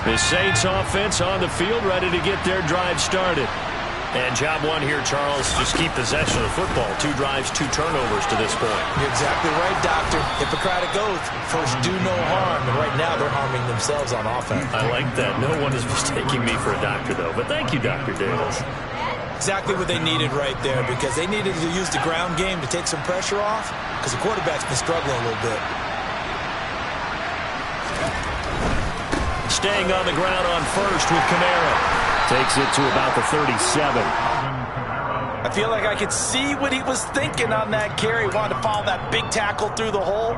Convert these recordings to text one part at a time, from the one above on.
The Saints offense on the field, ready to get their drive started. And job one here, Charles, just keep possession of the football. 2 drives, 2 turnovers to this point. You're exactly right, Doctor. Hippocratic oath. First, do no harm. And right now, they're harming themselves on offense. I like that. No one is mistaking me for a doctor, though. But thank you, Dr. Davis. Exactly what they needed right there, because they needed to use the ground game to take some pressure off, because the quarterback's been struggling a little bit. Staying on the ground on first with Kamara. Takes it to about the 37. I feel like I could see what he was thinking on that carry. Wanted to follow that big tackle through the hole.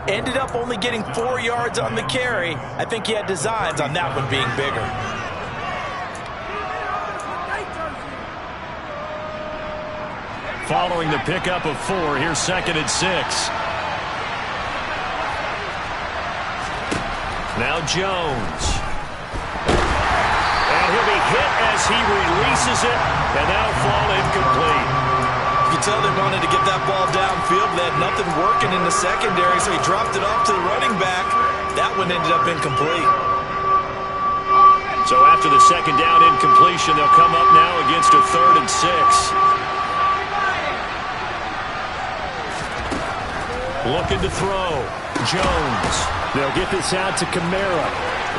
Ended up only getting 4 yards on the carry. I think he had designs on that one being bigger. Following the pickup of 4, here's 2nd and 6. Now Jones. And he'll be hit as he releases it, and that'll fall incomplete. You can tell they wanted to get that ball downfield. They had nothing working in the secondary, so he dropped it off to the running back. That one ended up incomplete. So after the 2nd down incompletion, they'll come up now against a 3rd and 6. Looking to throw. Jones. They'll get this out to Kamara.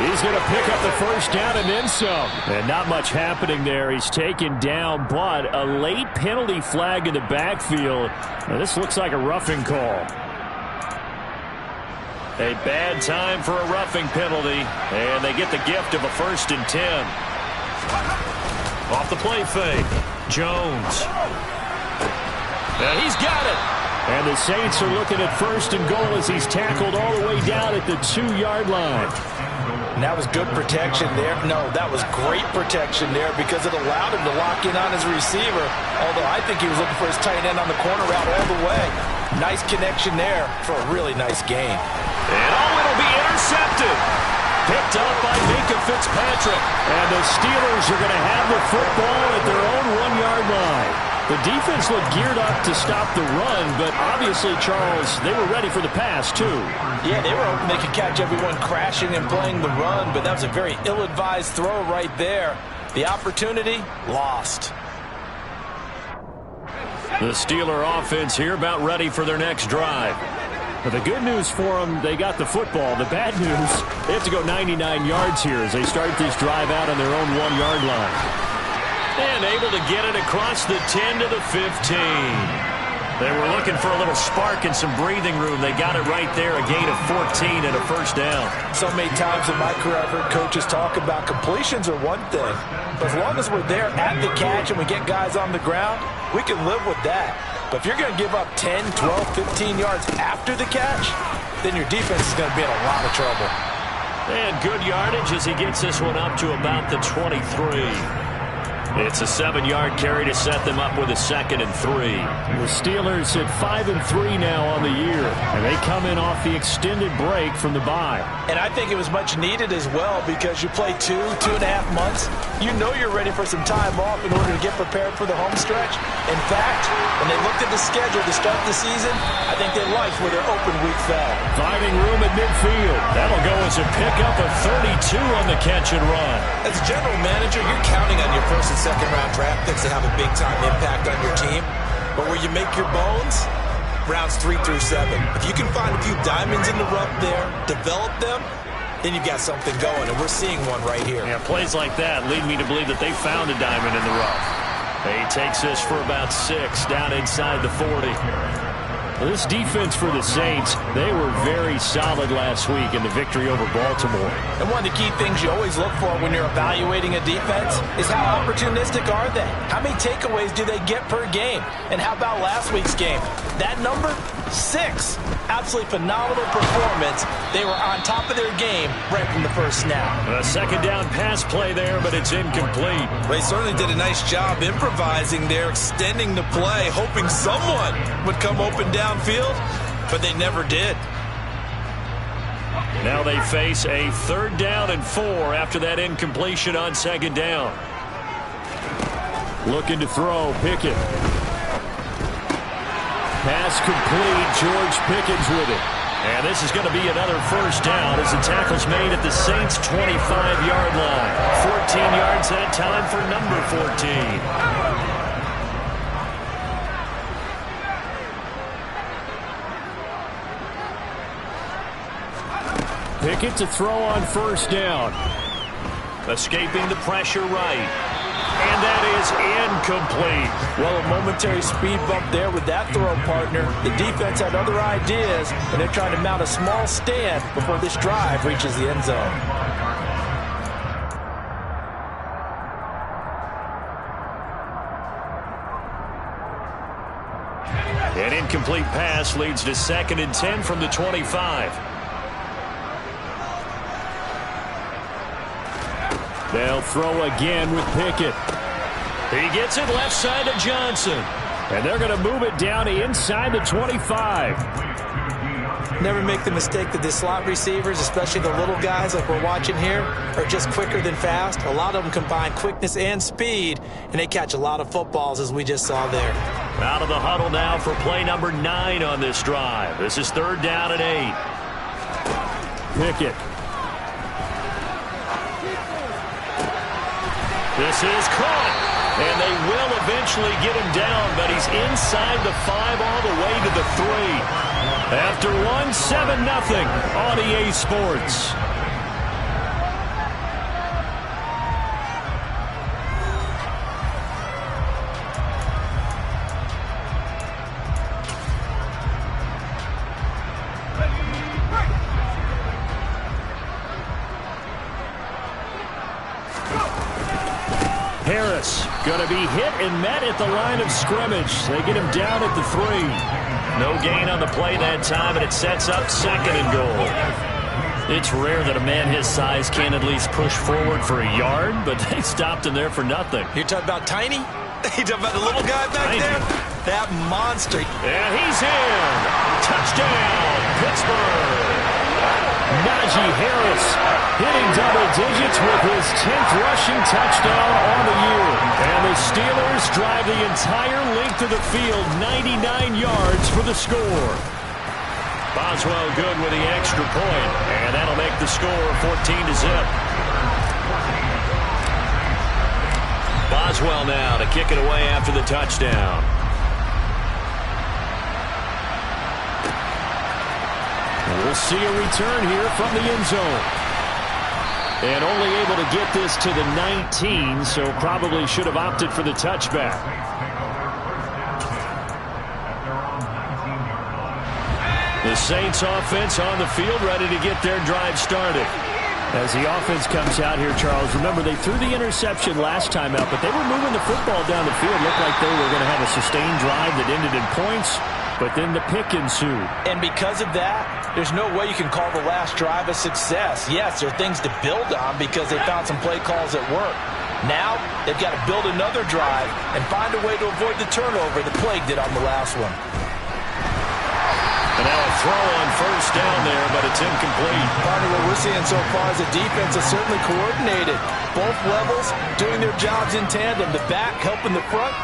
He's going to pick up the 1st down and then some. And not much happening there. He's taken down, but a late penalty flag in the backfield. Now, this looks like a roughing call. A bad time for a roughing penalty. And they get the gift of a 1st and 10. Off the play fake. Jones. And he's got it. And the Saints are looking at 1st and goal as he's tackled all the way down at the 2-yard line. And that was good protection there. No, that was great protection there because it allowed him to lock in on his receiver. Although I think he was looking for his tight end on the corner route all the way. Nice connection there for a really nice gain. And it'll be intercepted. Picked up by Minkah Fitzpatrick. And the Steelers are going to have the football at their own 1-yard line. The defense looked geared up to stop the run, but obviously, Charles, they were ready for the pass, too. Yeah, they were hoping they could catch everyone crashing and playing the run, but that was a very ill-advised throw right there. The opportunity, lost. The Steeler offense here about ready for their next drive. But the good news for them, they got the football. The bad news, they have to go 99 yards here as they start this drive out on their own 1-yard line. And able to get it across the 10 to the 15. They were looking for a little spark and some breathing room. They got it right there, a gain of 14 and a 1st down. So many times in my career I've heard coaches talk about completions are one thing. But as long as we're there at the catch and we get guys on the ground, we can live with that. But if you're going to give up 10, 12, 15 yards after the catch, then your defense is going to be in a lot of trouble. And good yardage as he gets this one up to about the 23. It's a 7-yard carry to set them up with a 2nd and 3. The Steelers at 5 and 3 now on the year, and they come in off the extended break from the bye. And I think it was much needed as well because you play 2.5 months. You know you're ready for some time off in order to get prepared for the home stretch. In fact, when they looked at the schedule to start the season, I think they liked where their open week fell. Finding room at midfield. That'll go as a pickup of 32 on the catch and run. As a general manager, you're counting on your 1st and 2nd round draft picks to have a big-time impact on your team. But where you make your bones, rounds 3 through 7. If you can find a few diamonds in the rough there, develop them, then you've got something going, and we're seeing one right here. Yeah, plays like that lead me to believe that they found a diamond in the rough. He takes this for about 6 down inside the 40. This defense for the Saints, they were very solid last week in the victory over Baltimore. And one of the key things you always look for when you're evaluating a defense is how opportunistic are they? How many takeaways do they get per game? And how about last week's game? That number, 6. Absolutely phenomenal performance. They were on top of their game right from the first snap. A 2nd down pass play there, but it's incomplete. They certainly did a nice job improvising there, extending the play, hoping someone would come open downfield, but they never did. Now they face a 3rd down and 4 after that incompletion on 2nd down. Looking to throw, Pickett. Pass complete, George Pickens with it. And this is going to be another first down as the tackle's made at the Saints' 25-yard line. 14 yards that time for number 14. Pickett to throw on first down. Escaping the pressure right. And that is incomplete. Well, a momentary speed bump there with that throw, partner. The defense had other ideas, and they're trying to mount a small stand before this drive reaches the end zone. An incomplete pass leads to 2nd and 10 from the 25. They'll throw again with Pickett. He gets it left side to Johnson. And they're going to move it down inside the 25. Never make the mistake that the slot receivers, especially the little guys like we're watching here, are just quicker than fast. A lot of them combine quickness and speed, and they catch a lot of footballs, as we just saw there. Out of the huddle now for play number 9 on this drive. This is 3rd down and 8. Pickett. This is caught, and they will eventually get him down, but he's inside the 5 all the way to the 3. After 1, 7-0 on EA Sports. Harris going to be hit and met at the line of scrimmage. They get him down at the 3. No gain on the play that time, and it sets up 2nd and goal. It's rare that a man his size can at least push forward for a yard, but they stopped him there for nothing. You're talking about Tiny? You're talking about the little guy back there? That monster. And he's in. Touchdown, Pittsburgh. Najee Harris hitting double digits with his 10th rushing touchdown on the year. And the Steelers drive the entire length of the field, 99 yards for the score. Boswell good with the extra point, and that'll make the score 14-0. Boswell now to kick it away after the touchdown. We'll see a return here from the end zone. And only able to get this to the 19, so probably should have opted for the touchback. The Saints offense on the field, ready to get their drive started. As the offense comes out here, Charles, remember they threw the interception last time out, but they were moving the football down the field. Looked like they were going to have a sustained drive that ended in points, but then the pick ensued. And because of that, there's no way you can call the last drive a success. Yes, there are things to build on because they found some play calls that work. Now, they've got to build another drive and find a way to avoid the turnover that plagued it on the last one. And now a throw on first down there, but it's incomplete. Partner, what we're seeing so far is the defense is certainly coordinated. Both levels doing their jobs in tandem. The back helping the front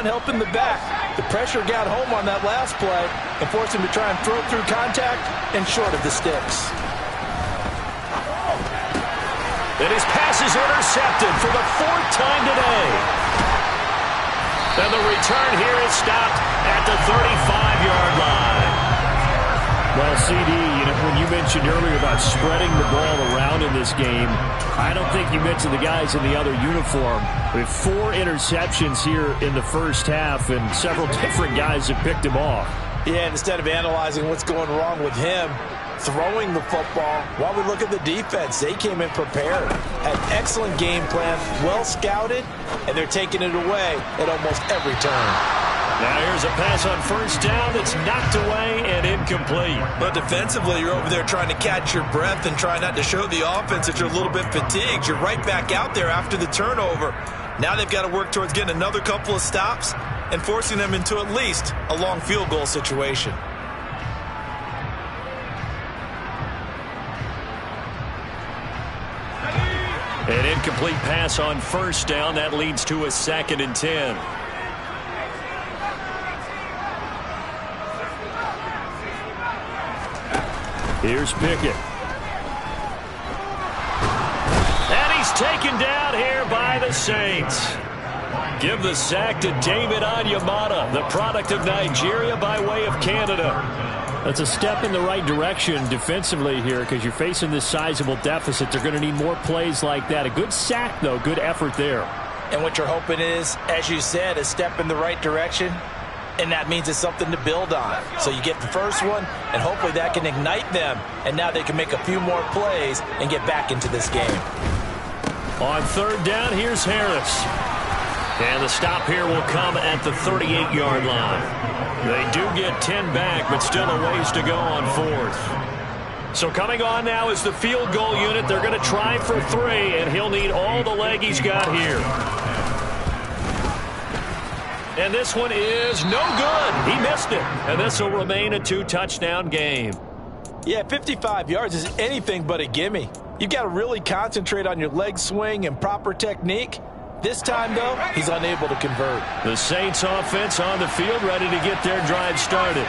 helping the back. The pressure got home on that last play and forced him to try and throw through contact and short of the sticks. And his pass is intercepted for the 4th time today. And the return here is stopped at the 35-yard line. Well, CD, when you mentioned earlier about spreading the ball around in this game, I don't think you mentioned the guys in the other uniform. We have 4 interceptions here in the first half, and several different guys have picked him off. Yeah, instead of analyzing what's going wrong with him, throwing the football, while we look at the defense, they came in prepared, had excellent game plan, well scouted, and they're taking it away at almost every turn. Now here's a pass on first down that's knocked away and incomplete. But defensively, you're over there trying to catch your breath and try not to show the offense that you're a little bit fatigued. You're right back out there after the turnover. Now they've got to work towards getting another couple of stops and forcing them into at least a long field goal situation. An incomplete pass on first down. That leads to a 2nd and 10. Here's Pickett. And he's taken down here by the Saints. Give the sack to David Onyemata, the product of Nigeria by way of Canada. That's a step in the right direction defensively here because you're facing this sizable deficit. They're going to need more plays like that. A good sack, though. Good effort there. And what you're hoping is, as you said, a step in the right direction. And that means it's something to build on. So you get the first one, and hopefully that can ignite them. And now they can make a few more plays and get back into this game. On third down, here's Harris. And the stop here will come at the 38-yard line. They do get 10 back, but still a ways to go on fourth. So coming on now is the field goal unit. They're going to try for 3, and he'll need all the leg he's got here. And this one is no good. He missed it. And this will remain a 2-touchdown game. Yeah, 55 yards is anything but a gimme. You've got to really concentrate on your leg swing and proper technique. This time, though, he's unable to convert. The Saints offense on the field, ready to get their drive started.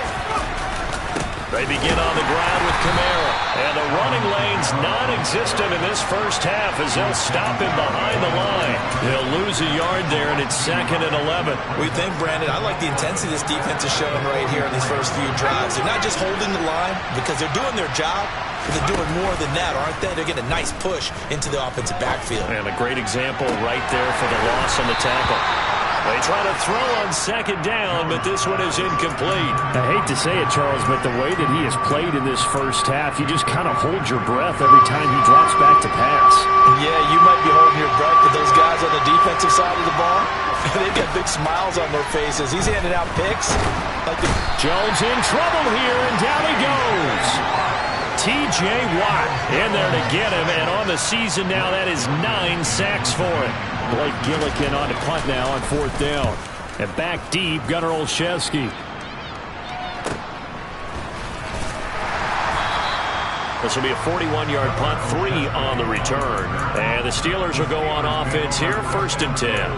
They begin on the ground with Kamara. And the running lane's non-existent in this first half as they'll stop him behind the line. He'll lose a yard there, and it's 2nd and 11. We think, Brandon, I like the intensity this defense is showing right here in these first few drives. They're not just holding the line because they're doing their job, but they're doing more than that, aren't they? They're getting a nice push into the offensive backfield. And a great example right there for the loss on the tackle. They try to throw on 2nd down, but this one is incomplete. I hate to say it, Charles, but the way that he has played in this first half, you just kind of hold your breath every time he drops back to pass. Yeah, you might be holding your breath, but those guys on the defensive side of the ball, they've got big smiles on their faces. He's handing out picks. Jones in trouble here, and down he goes. T.J. Watt in there to get him, and on the season now, that is 9 sacks for him. Blake Gillikin on to punt now on 4th down. And back deep, Gunnar Olszewski. This will be a 41-yard punt, 3 on the return. And the Steelers will go on offense here, 1st and 10.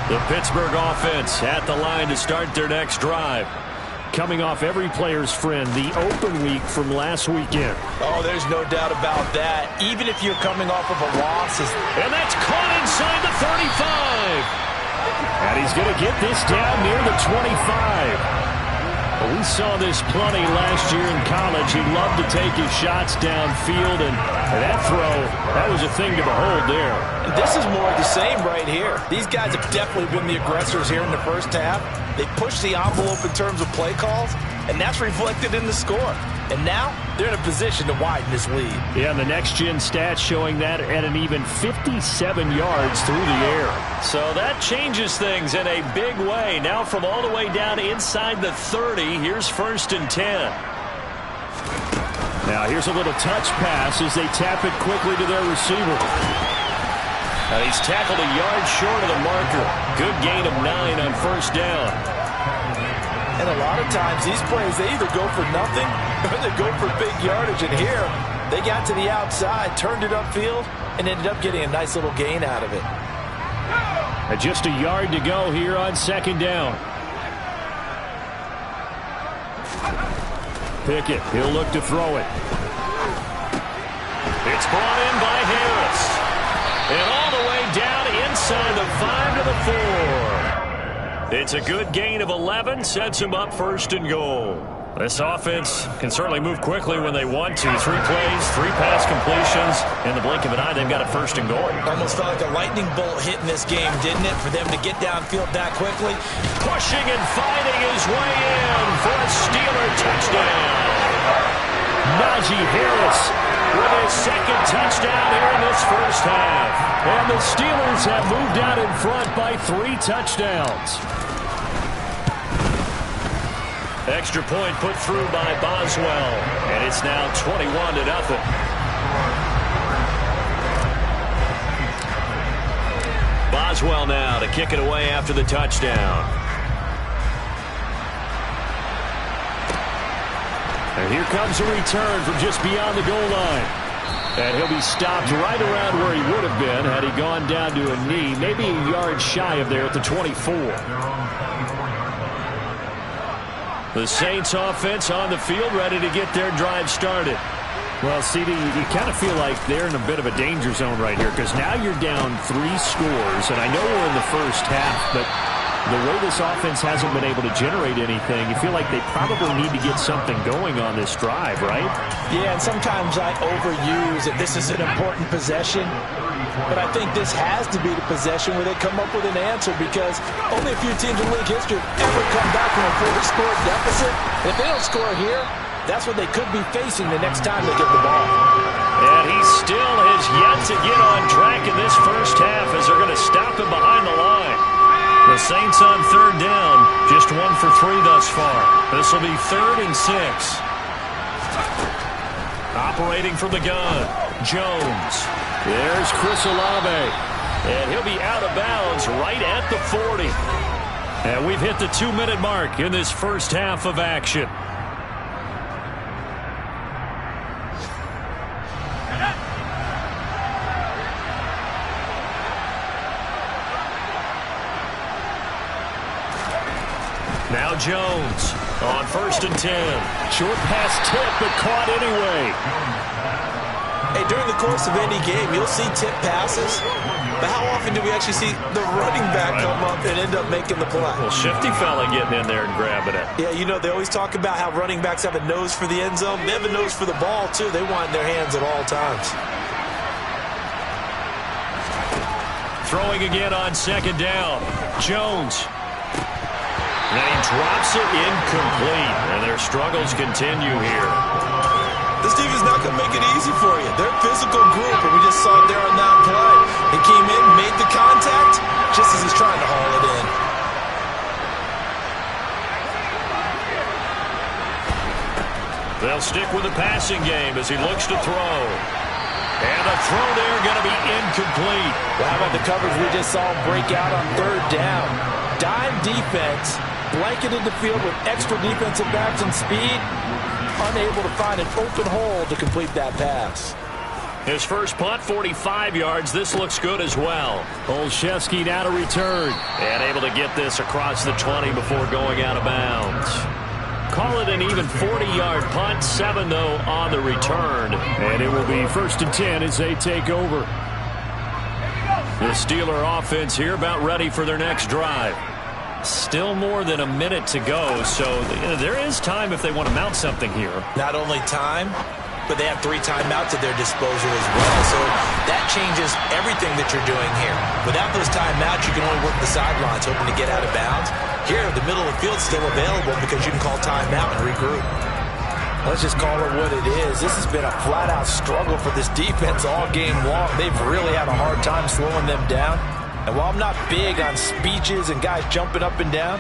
The Pittsburgh offense at the line to start their next drive. Coming off every player's friend, the open week from last weekend. Oh, there's no doubt about that. Even if you're coming off of a loss. And that's caught inside the 35. And he's going to get this down near the 25. We saw this plenty last year in college. He loved to take his shots downfield, and that throw, that was a thing to behold there. And this is more of the same right here. These guys have definitely been the aggressors here in the first half. They pushed the envelope in terms of play calls, and that's reflected in the score. And now they're in a position to widen this lead. Yeah, and the next-gen stats showing that at an even 57 yards through the air. So that changes things in a big way. Now from all the way down inside the 30, here's 1st and 10. Now here's a little touch pass as they tap it quickly to their receiver. And he's tackled a yard short of the marker. Good gain of 9 on 1st down. And a lot of times these plays, they either go for nothing or they go for big yardage. And here, they got to the outside, turned it upfield, and ended up getting a nice little gain out of it. And just a yard to go here on 2nd down. Pickett, he'll look to throw it. It's brought in by Harris. And all the way down inside the 5 to the 4. It's a good gain of 11, sets him up 1st and goal. This offense can certainly move quickly when they want to. 3 plays, 3 pass completions. In the blink of an eye, they've got a 1st and goal. Almost felt like a lightning bolt hit in this game, didn't it? For them to get downfield that quickly. Pushing and fighting his way in for a Steeler touchdown. Najee Harris with his 2nd touchdown here in this first half. And the Steelers have moved out in front by 3 touchdowns. Extra point put through by Boswell. And it's now 21-0. Boswell now to kick it away after the touchdown. And here comes a return from just beyond the goal line. And he'll be stopped right around where he would have been had he gone down to a knee, maybe a yard shy of there at the 24. The Saints offense on the field, ready to get their drive started. Well, CD, you kind of feel like they're in a bit of a danger zone right here because now you're down 3 scores, and I know we're in the first half, but the way this offense hasn't been able to generate anything, you feel like they probably need to get something going on this drive, right? Yeah, and sometimes I overuse that this is an important possession, but I think this has to be the possession where they come up with an answer because only a few teams in league history ever come back from a 4-score deficit. If they don't score here, that's what they could be facing the next time they get the ball. And he still has yet to get on track in this first half as they're going to stop him behind the line. The Saints on 3rd down, just 1 for 3 thus far. This will be 3rd and 6. Operating from the gun, Jones. There's Chris Olave. And he'll be out of bounds right at the 40. And we've hit the 2-minute mark in this first half of action. Now Jones on 1st and 10. Short pass tip, but caught anyway. Hey, during the course of any game, you'll see tip passes, but how often do we actually see the running back come up and end up making the play? Well, shifty fella getting in there and grabbing it. Yeah, you know, they always talk about how running backs have a nose for the end zone. They have a nose for the ball, too. They want it in their hands at all times. Throwing again on 2nd down. Jones. And he drops it incomplete, and their struggles continue here. This team is not going to make it easy for you. They're a physical group, and we just saw it there on that play. He came in, made the contact, just as he's trying to haul it in. They'll stick with the passing game as he looks to throw. And the throw there going to be incomplete. Well, how about the coverage we just saw break out on 3rd down? Dime defense, blanketed the field with extra defensive backs and speed, unable to find an open hole to complete that pass. His first punt, 45 yards. This looks good as well. Olszewski now to return. And able to get this across the 20 before going out of bounds. Call it an even 40-yard punt. 7, though, on the return. And it will be 1st and 10 as they take over. The Steeler offense here about ready for their next drive. Still more than a minute to go, so there is time if they want to mount something here. Not only time, but they have 3 timeouts at their disposal as well, so that changes everything that you're doing here. Without those timeouts, you can only work the sidelines, hoping to get out of bounds. Here, the middle of the field is still available because you can call timeout and regroup. Let's just call it what it is. This has been a flat-out struggle for this defense all game long. They've really had a hard time slowing them down. And while I'm not big on speeches and guys jumping up and down,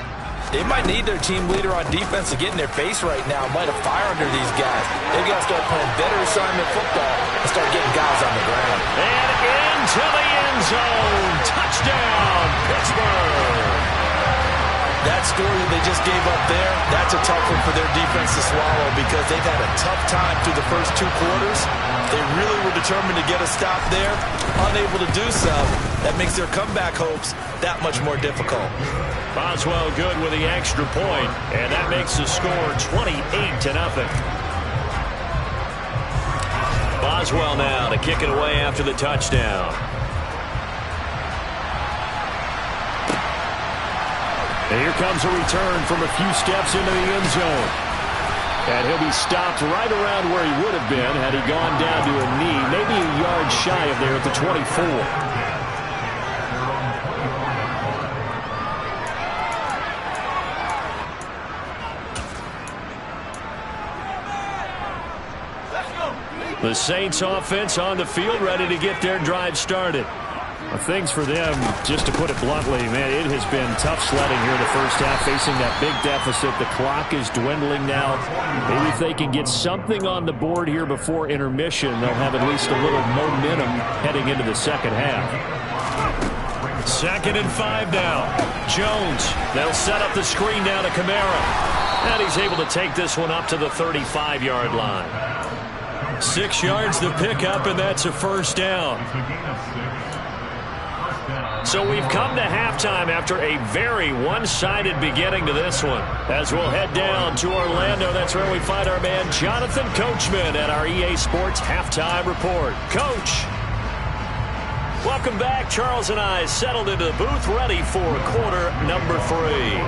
they might need their team leader on defense to get in their face right now, light a fire under they've got to start playing better assignment football and start getting guys on the ground. And into the end zone. Touchdown, Pittsburgh. That story they just gave up there, that's a tough one for their defense to swallow because they've had a tough time through the first 2 quarters. They really were determined to get a stop there, unable to do so. That makes their comeback hopes that much more difficult. Boswell good with the extra point, and that makes the score 28-0. Boswell now to kick it away after the touchdown. And here comes a return from a few steps into the end zone. And he'll be stopped right around where he would have been had he gone down to a knee, maybe a yard shy of there at the 24. The Saints offense on the field ready to get their drive started. Things for them, just to put it bluntly, man, it has been tough sledding here in the first half, facing that big deficit. The clock is dwindling now. Maybe if they can get something on the board here before intermission, they'll have at least a little momentum heading into the second half. 2nd and 5 now. Jones, they'll set up the screen down to Kamara. And he's able to take this one up to the 35-yard line. 6 yards to pick up, and that's a first down. So we've come to halftime after a very one-sided beginning to this one. As we'll head down to Orlando, that's where we find our man Jonathan Coachman at our EA Sports Halftime Report. Coach, welcome back. Charles and I settled into the booth, ready for quarter number 3.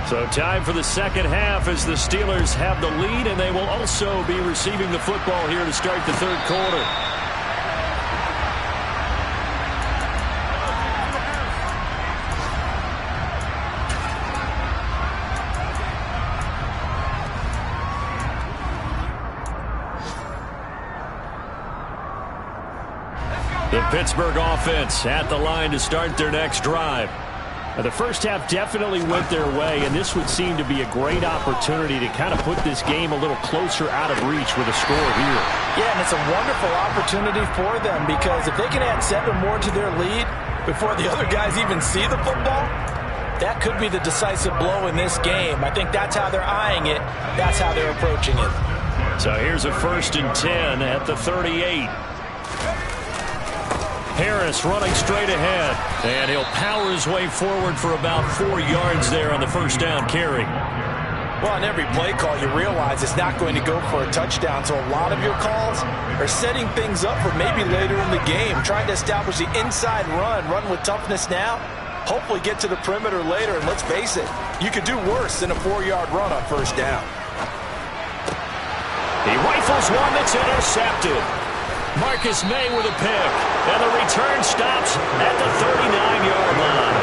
So time for the second half as the Steelers have the lead, and they will also be receiving the football here to start the third quarter. The Pittsburgh offense at the line to start their next drive. Now, the first half definitely went their way, and this would seem to be a great opportunity to kind of put this game a little closer out of reach with a score here. Yeah, and it's a wonderful opportunity for them because if they can add 7 more to their lead before the other guys even see the football, that could be the decisive blow in this game. I think that's how they're eyeing it. That's how they're approaching it. So here's a 1st and 10 at the 38. Harris running straight ahead, and he'll power his way forward for about 4 yards there on the first down carry. Well, on every play call, you realize it's not going to go for a touchdown, so a lot of your calls are setting things up for maybe later in the game, trying to establish the inside run with toughness now, hopefully get to the perimeter later, and let's face it, you could do worse than a 4-yard run on first down. He rifles one that's intercepted. Marcus May with a pick, and the return stops at the 39-yard line.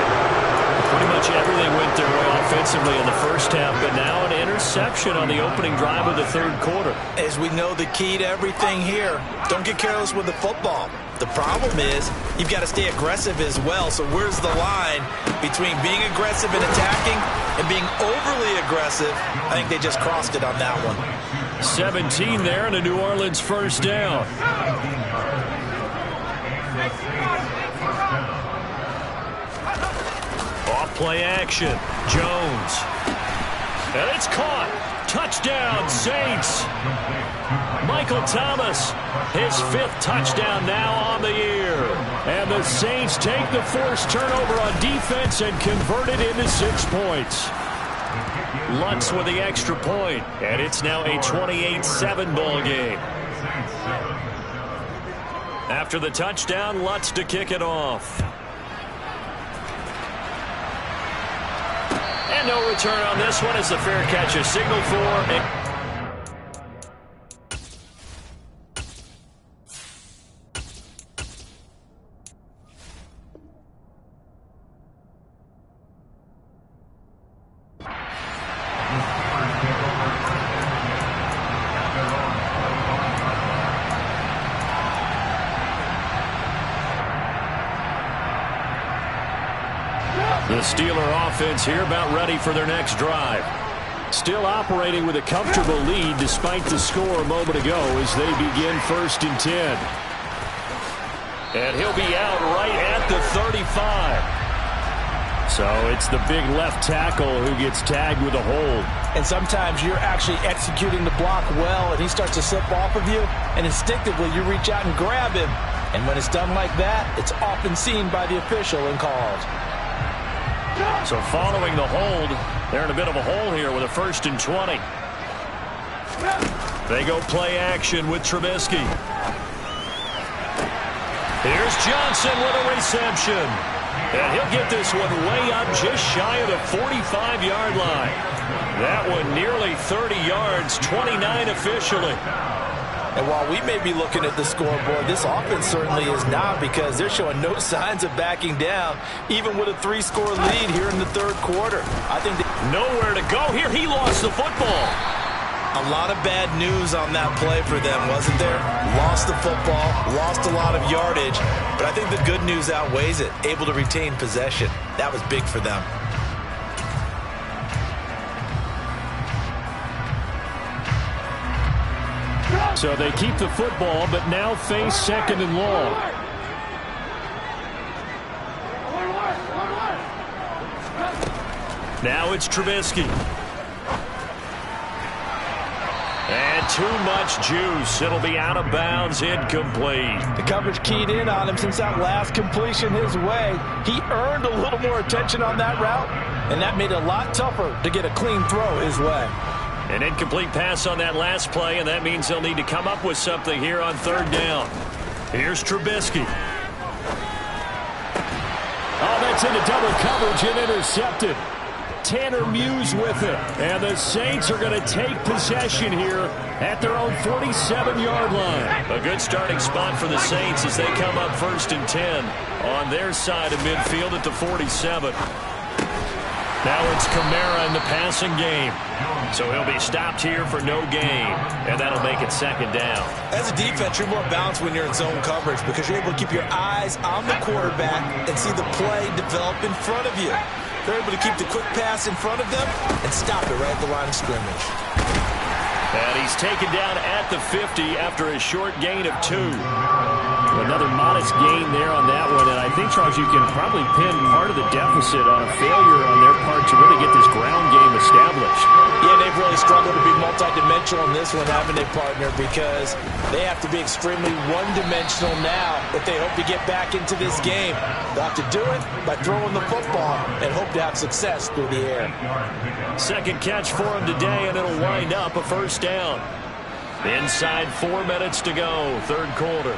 Pretty much everything went their way offensively in the first half, but now an interception on the opening drive of the third quarter. As we know, the key to everything here, don't get careless with the football. The problem is you've got to stay aggressive as well, so where's the line between being aggressive and attacking and being overly aggressive? I think they just crossed it on that one. 17 there and a New Orleans first down. Off play action. Jones. And it's caught. Touchdown, Saints. Michael Thomas, his 5th touchdown now on the year. And the Saints take the forced turnover on defense and convert it into 6 points. Lutz with the extra point, and it's now a 28-7 ball game. After the touchdown, Lutz to kick it off. And no return on this one as the fair catch is signaled for. The Steeler offense here about ready for their next drive. Still operating with a comfortable lead despite the score a moment ago as they begin 1st and 10. And he'll be out right at the 35. So it's the big left tackle who gets tagged with a hold. And sometimes you're actually executing the block well and he starts to slip off of you, and instinctively you reach out and grab him. And when it's done like that, it's often seen by the official and called. So following the hold, they're in a bit of a hole here with a 1st and 20. They go play action with Trubisky. Here's Johnson with a reception. And he'll get this one way up just shy of the 45-yard line. That one nearly 30 yards, 29 officially. And while we may be looking at the scoreboard, this offense certainly is not, because they're showing no signs of backing down, even with a 3-score lead here in the third quarter. I think nowhere to go here. He lost the football. A lot of bad news on that play for them, wasn't there? Lost the football, lost a lot of yardage, but I think the good news outweighs it. Able to retain possession. That was big for them. So they keep the football, but now face 2nd and long. Now it's Trubisky. And got too much juice. It'll be out of bounds, incomplete. The coverage keyed in on him since that last completion his way. He earned a little more attention on that route, and that made it a lot tougher to get a clean throw his way. An incomplete pass on that last play, and that means they'll need to come up with something here on third down. Here's Trubisky. Oh, that's into double coverage and intercepted. Tanner Muse with it. And the Saints are going to take possession here at their own 47-yard line. A good starting spot for the Saints as they come up 1st and 10 on their side of midfield at the 47. Now it's Kamara in the passing game. So he'll be stopped here for no gain. And that'll make it 2nd down. As a defense, you're more balanced when you're in zone coverage because you're able to keep your eyes on the quarterback and see the play develop in front of you. They're able to keep the quick pass in front of them and stop it right at the line of scrimmage. And he's taken down at the 50 after a short gain of 2. Another modest gain there on that one, and I think, Charles, you can probably pin part of the deficit on a failure on their part to really get this ground game established. Yeah, they've really struggled to be multidimensional in this one, haven't they, partner, because they have to be extremely one-dimensional now if they hope to get back into this game. They'll have to do it by throwing the football and hope to have success through the air. Second catch for him today, and it'll wind up a 1st down. Inside 4 minutes to go, 3rd quarter.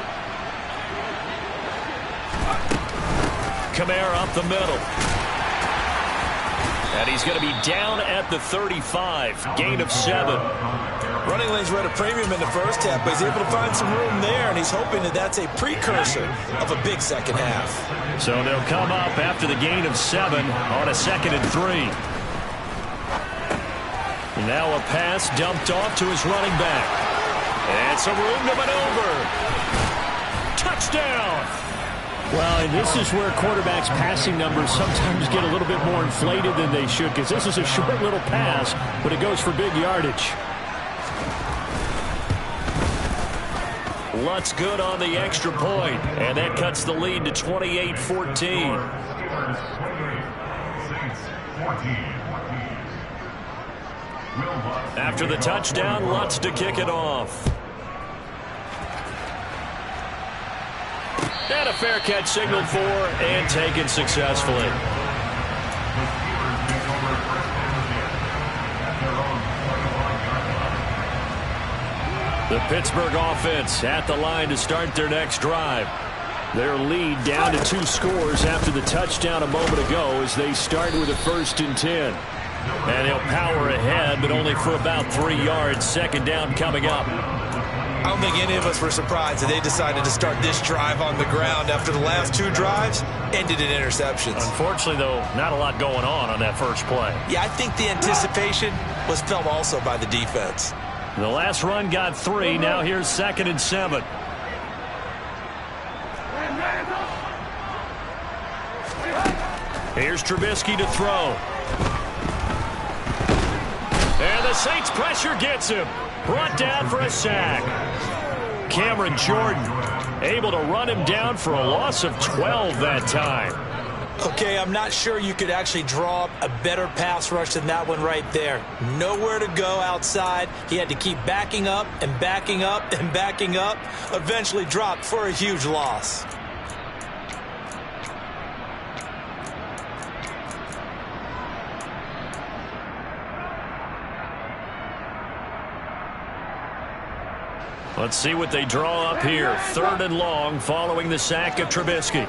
Kamara up the middle. And he's going to be down at the 35. Gain of 7. Running lanes were at a premium in the first half, but he's able to find some room there, and he's hoping that that's a precursor of a big second half. So they'll come up after the gain of 7 on a 2nd and 3. Now a pass dumped off to his running back. And some room to maneuver. Touchdown! Well, and this is where quarterbacks' passing numbers sometimes get a little bit more inflated than they should, because this is a short little pass, but it goes for big yardage. Lutz good on the extra point, and that cuts the lead to 28-14. After the touchdown, Lutz to kick it off. And a fair catch signaled for and taken successfully. The Pittsburgh offense at the line to start their next drive. Their lead down to 2 scores after the touchdown a moment ago as they start with a 1st and 10. And he'll power ahead, but only for about 3 yards. 2nd down coming up. I don't think any of us were surprised that they decided to start this drive on the ground after the last 2 drives ended in interceptions. Unfortunately, though, not a lot going on that first play. Yeah, I think the anticipation was felt also by the defense. The last run got 3. Now here's 2nd and 7. Here's Trubisky to throw. And the Saints pressure gets him. Brought down for a sack. Cameron Jordan able to run him down for a loss of 12 that time. Okay, I'm not sure you could actually draw up a better pass rush than that one right there. Nowhere to go outside. He had to keep backing up and backing up and backing up. Eventually dropped for a huge loss. Let's see what they draw up here. 3rd and long following the sack of Trubisky.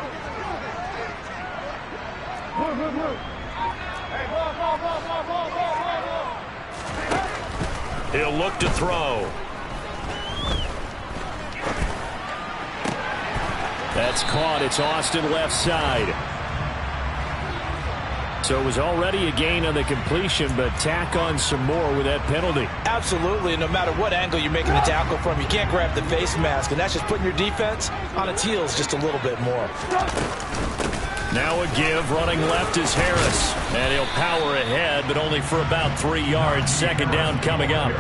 He'll look to throw. That's caught. It's Austin left side. So it was already a gain on the completion, but tack on some more with that penalty. Absolutely. No matter what angle you're making the tackle from, you can't grab the face mask, and that's just putting your defense on its heels just a little bit more. Now a give. Running left is Harris. And he'll power ahead, but only for about 3 yards. 2nd down coming up.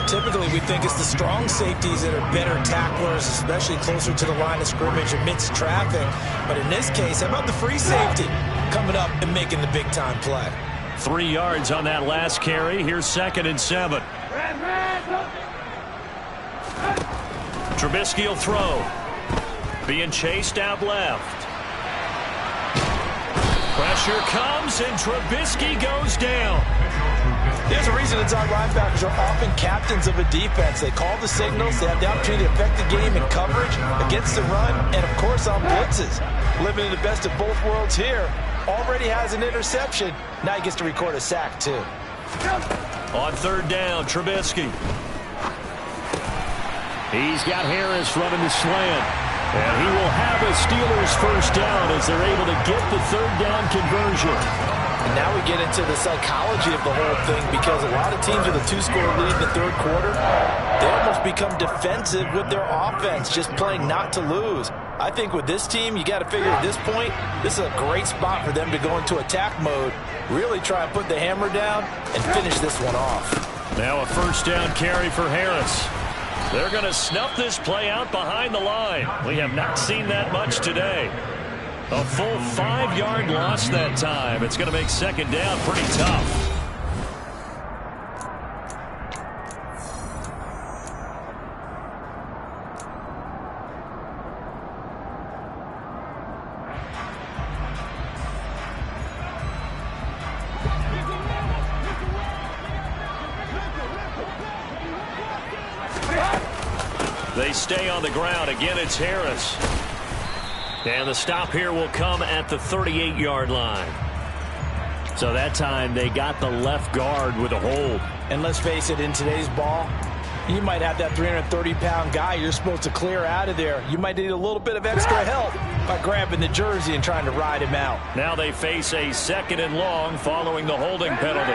Typically, we think it's the strong safeties that are better tacklers, especially closer to the line of scrimmage amidst traffic. But in this case, how about the free safety coming up and making the big-time play? 3 yards on that last carry. Here's 2nd and 7. Trubisky will throw. Being chased out left. Pressure comes, and Trubisky goes down. There's a reason inside linebackers are often captains of a defense. They call the signals. They have the opportunity to affect the game in coverage, against the run, and, of course, on blitzes. Living in the best of both worlds here. Already has an interception. Now he gets to record a sack, too. On third down, Trubisky. He's got Harris running the slant. And he will have a Steelers first down as they're able to get the third down conversion. And now we get into the psychology of the whole thing, because a lot of teams with a 2-score lead in the third quarter, they almost become defensive with their offense, just playing not to lose. I think with this team, you got to figure at this point, this is a great spot for them to go into attack mode, really try and put the hammer down and finish this one off. Now a first down carry for Harris. They're going to snuff this play out behind the line. We have not seen that much today. A full 5-yard loss that time. It's going to make second down pretty tough. They stay on the ground. Again, it's Harris. And the stop here will come at the 38-yard line. So that time they got the left guard with a hold. And let's face it, in today's ball, you might have that 330-pound guy you're supposed to clear out of there. You might need a little bit of extra help by grabbing the jersey and trying to ride him out. Now they face a 2nd and long following the holding penalty.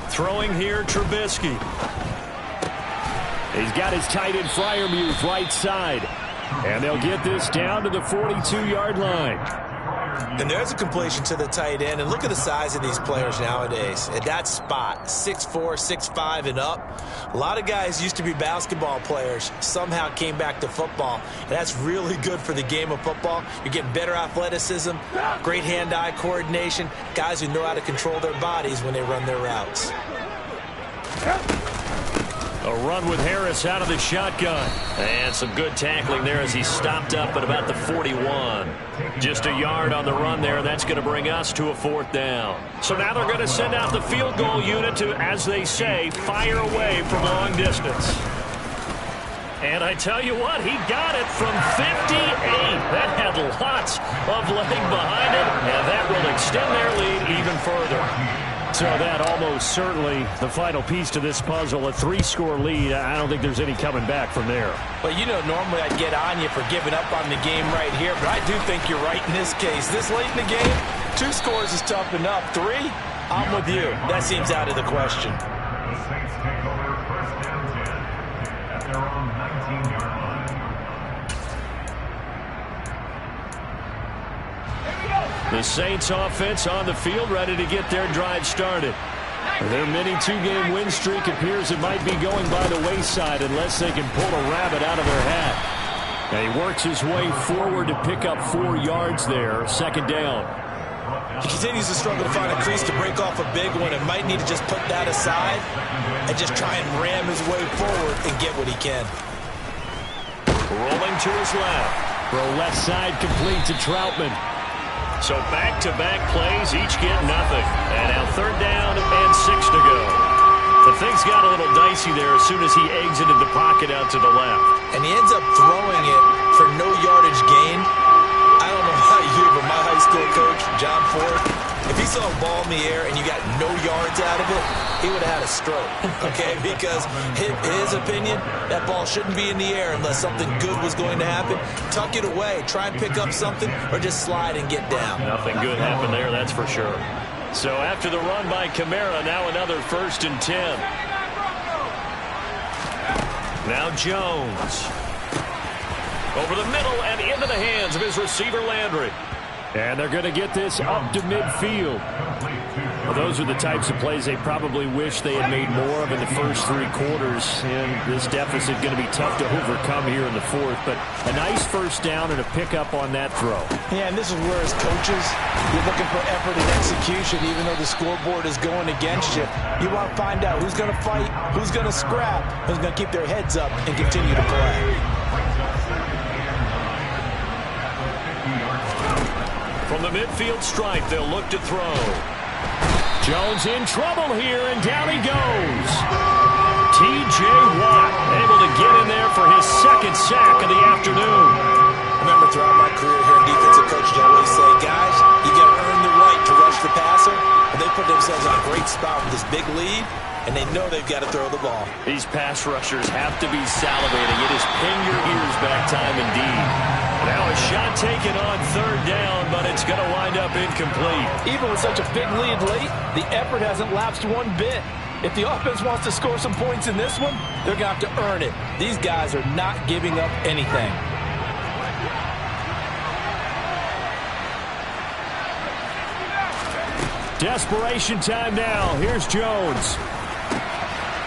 Throwing here, Trubisky. He's got his tight end Freiermuth right side. And they'll get this down to the 42-yard line. And there's a completion to the tight end. And look at the size of these players nowadays. At that spot, 6'4", 6'5", and up. A lot of guys used to be basketball players, somehow came back to football. And that's really good for the game of football. You're getting better athleticism, great hand-eye coordination, guys who know how to control their bodies when they run their routes. A run with Harris out of the shotgun. And some good tackling there as he stopped up at about the 41. Just a yard on the run there. That's going to bring us to a 4th down. So now they're going to send out the field goal unit to, as they say, fire away from long distance. And I tell you what, he got it from 58. That had lots of leg behind it, and that will extend their lead even further. So that almost certainly the final piece to this puzzle, a 3-score lead. I don't think there's any coming back from there. Well, you know, normally I'd get on you for giving up on the game right here, but I do think you're right in this case. This late in the game, 2 scores is tough enough. 3, I'm with you. That seems out of the question. The Saints take over 1st and 10 at their own 19-yard line. The Saints offense on the field, ready to get their drive started. Their mini 2-game win streak appears it might be going by the wayside unless they can pull a rabbit out of their hat. And he works his way forward to pick up 4 yards there, 2nd down. He continues to struggle to find a crease to break off a big one and might need to just put that aside and just try and ram his way forward and get what he can. Rolling to his left. Throw left side complete to Troutman. So back-to-back plays, each get nothing. And now 3rd down and 6 to go. The things got a little dicey there as soon as he exited the pocket out to the left. And he ends up throwing it for no yardage gain. I don't know about you, but my high school coach, John Ford, if he saw a ball in the air and you got no yards out of it, he would have had a stroke, okay? Because his opinion, that ball shouldn't be in the air unless something good was going to happen. Tuck it away, try and pick up something, or just slide and get down. Nothing good happened there, that's for sure. So after the run by Kamara, now another 1st and 10. Now Jones. Over the middle and into the hands of his receiver Landry. And they're going to get this up to midfield. Well, those are the types of plays they probably wish they had made more of in the first 3 quarters. And this deficit going to be tough to overcome here in the fourth. But a nice first down and a pickup on that throw. Yeah, and this is where as coaches, you're looking for effort and execution, even though the scoreboard is going against you. You want to find out who's going to fight, who's going to scrap, who's going to keep their heads up and continue to play. From the midfield stripe, they'll look to throw. Jones in trouble here, and down he goes. T.J. Watt able to get in there for his second sack of the afternoon. I remember throughout my career here in defensive coaching, I always say, guys, you got to earn the right to rush the passer. And they put themselves in a great spot with this big lead, and they know they've got to throw the ball. These pass rushers have to be salivating. It is pin your ears back time indeed. Now a shot taken on third down, but it's going to wind up incomplete. Even with such a big lead late, the effort hasn't lapsed one bit. If the offense wants to score some points in this one, they're going to have to earn it. These guys are not giving up anything. Desperation time now. Here's Jones.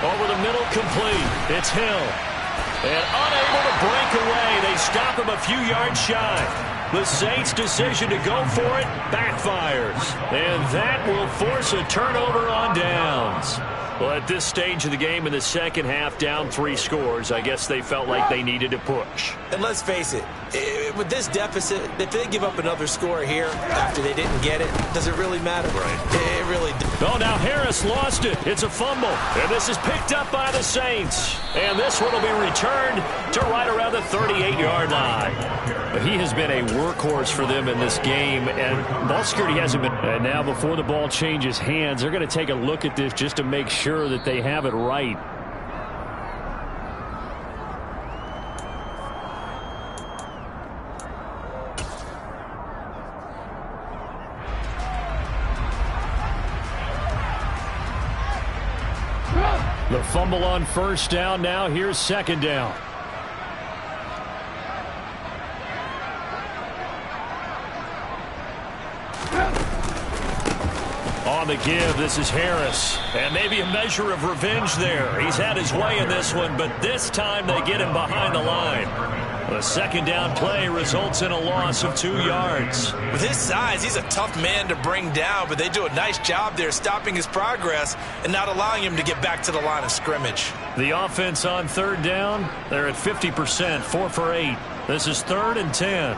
Over the middle, complete. It's Hill. And unable to break away. They stop him a few yards shy. The Saints' decision to go for it backfires. And that will force a turnover on downs. Well, at this stage of the game in the second half, down 3 scores, I guess they felt like they needed to push. And let's face it, with this deficit, if they give up another score here after they didn't get it, does it really matter? Right. It really does. Oh, now Harris lost it. It's a fumble. And this is picked up by the Saints. And this one will be returned to right around the 38-yard line. But he has been a workhorse for them in this game. And ball security hasn't been. And now before the ball changes hands, they're going to take a look at this just to make sure that they have it right. The fumble on first down. Now here's second down. On the give, this is Harris. And maybe a measure of revenge there. He's had his way in this one, but this time they get him behind the line. The second down play results in a loss of 2 yards. With his size, he's a tough man to bring down, but they do a nice job there stopping his progress and not allowing him to get back to the line of scrimmage. The offense on third down, they're at 50%, 4 for 8. This is 3rd and 10.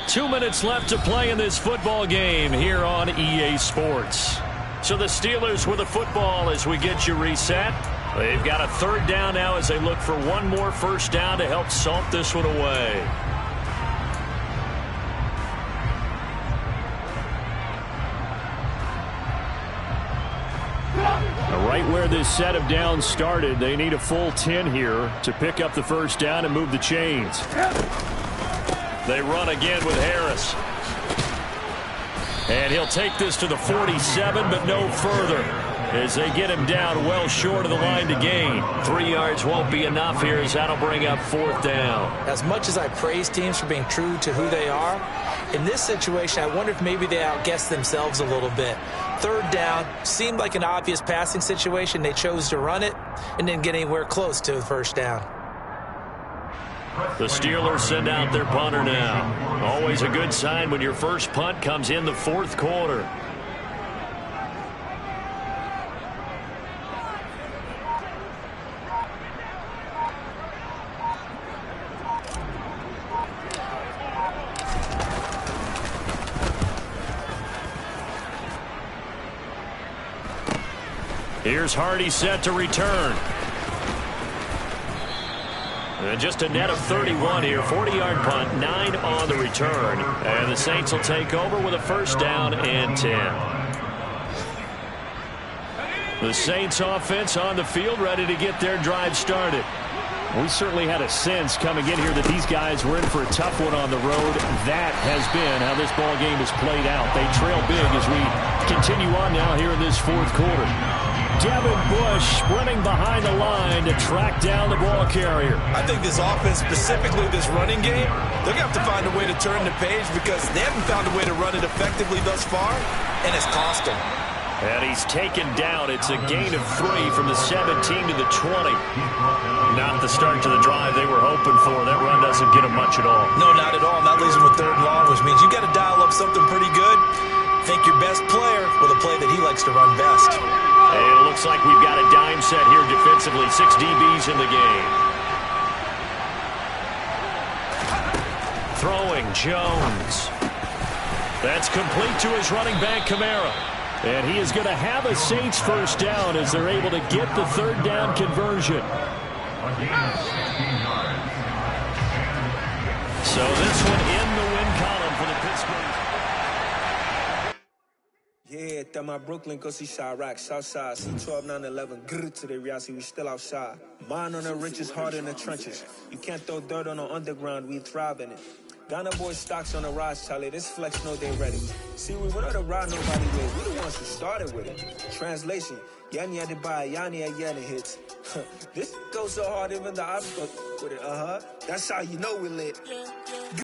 Two minutes left to play in this football game here on EA Sports. So the Steelers with the football as we get you reset. They've got a third down now as they look for one more first down to help salt this one away. Right where this set of downs started, they need a full 10 here to pick up the first down and move the chains. They run again with Harris. And he'll take this to the 47, but no further, as they get him down well short of the line to gain. 3 yards won't be enough here, as that'll bring up fourth down. As much as I praise teams for being true to who they are, in this situation, I wonder if maybe they outguessed themselves a little bit. Third down seemed like an obvious passing situation. They chose to run it and didn't get anywhere close to the first down. The Steelers send out their punter now. Always a good sign when your first punt comes in the fourth quarter. Here's Hardy set to return. And just a net of 31 here. 40-yard punt, 9 on the return. And the Saints will take over with a first down and 10. The Saints offense on the field, ready to get their drive started. We certainly had a sense coming in here that these guys were in for a tough one on the road. That has been how this ball game has played out. They trail big as we continue on now here in this fourth quarter. Devin Bush sprinting behind the line to track down the ball carrier. I think this offense, specifically this running game, they're going to have to find a way to turn the page because they haven't found a way to run it effectively thus far, and it's cost them. And he's taken down. It's a gain of 3 from the 17 to the 20. Not the start to the drive they were hoping for. That run doesn't get them much at all. No, not at all. That leaves them with 3rd and long, which means you got to dial up something pretty good. Think your best player with a play that he likes to run best. And it looks like we've got a dime set here defensively. 6 DBs in the game. Throwing Jones. That's complete to his running back, Kamara. And he is going to have a Saints first down as they're able to get the 3rd down conversion. So this one in the win column for the Pittsburgh. Yeah, that my Brooklyn, go see Chirac, Southside, C12, 911, grrr to the reality, we still outside. Mine on the riches, hard in the trenches. You can't throw dirt on the underground, we thrive in it. Ghana boys stocks on the rise, Charlie. This flex know they ready. See, we went on the ride nobody with. We the ones who started with it. Translation: Yanni had to buy Yanni at Yanni hits. This goes so hard, even the obstacle with it. That's how you know we lit.